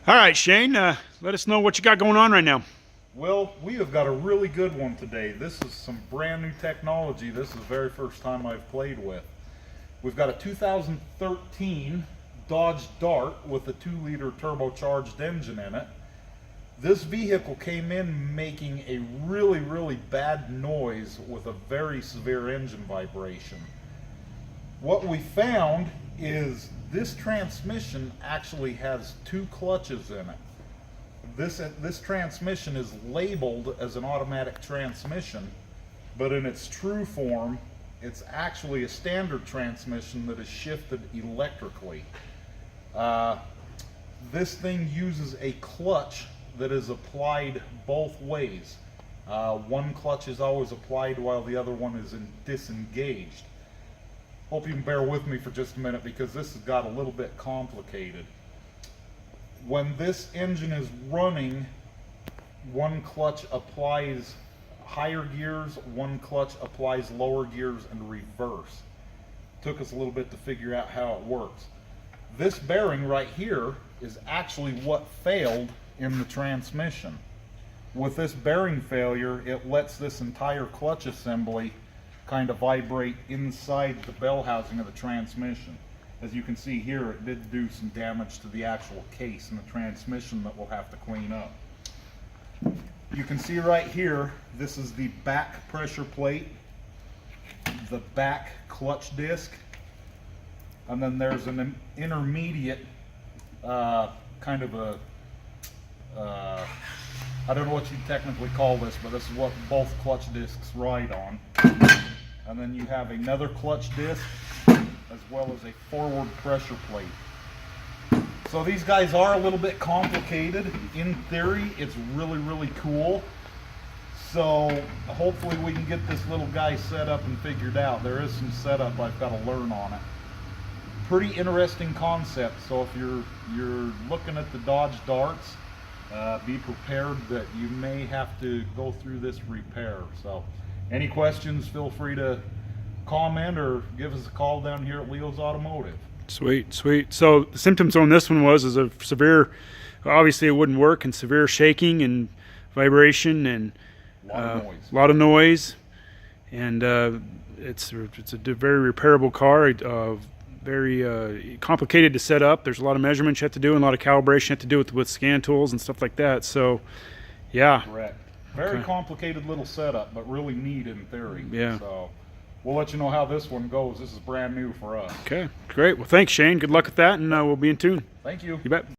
All right, Shane, let us know what you got going on right now. Well, we have got a really good one today. This is some brand new technology. This is the very first time I've played with. We've got a 2013 Dodge Dart with a 2-liter turbocharged engine in it. This vehicle came in making a really bad noise with a very severe engine vibration. What we found is this transmission actually has 2 clutches in it. This transmission is labeled as an automatic transmission, but in its true form, it's actually a standard transmission that is shifted electrically. This thing uses a clutch that is applied both ways. One clutch is always applied while the other one is disengaged. Hope you can bear with me for just a minute because this has got a little bit complicated. When this engine is running, one clutch applies higher gears, one clutch applies lower gears, and reverse. Took us a little bit to figure out how it works. This bearing right here is actually what failed in the transmission. With this bearing failure, it lets this entire clutch assembly kind of vibrate inside the bell housing of the transmission. As you can see here, it did do some damage to the actual case in the transmission that we'll have to clean up. You can see right here, this is the back pressure plate, the back clutch disc, and then there's an intermediate kind of a I don't know what you'd technically call this, but this is what both clutch discs ride on. And then you have another clutch disc as well as a forward pressure plate. So these guys are a little bit complicated. In theory, it's really cool. So hopefully we can get this little guy set up and figured out. There is some setup I've got to learn on it. Pretty interesting concept. So if you're looking at the Dodge Darts, be prepared that you may have to go through this repair. So any questions, feel free to comment or give us a call down here at Leo's Automotive. Sweet. So the symptoms on this one was a severe, obviously it wouldn't work, and severe shaking and vibration and a lot of noise. And it's a very repairable car. Very complicated to set up. There's a lot of measurements you have to do and a lot of calibration you have to do with scan tools and stuff like that. So, yeah. Correct. Very complicated little setup, but really neat in theory. Yeah. So we'll let you know how this one goes. This is brand new for us. Okay, great. Well, thanks, Shane. Good luck with that, and we'll be in tune. Thank you. You bet.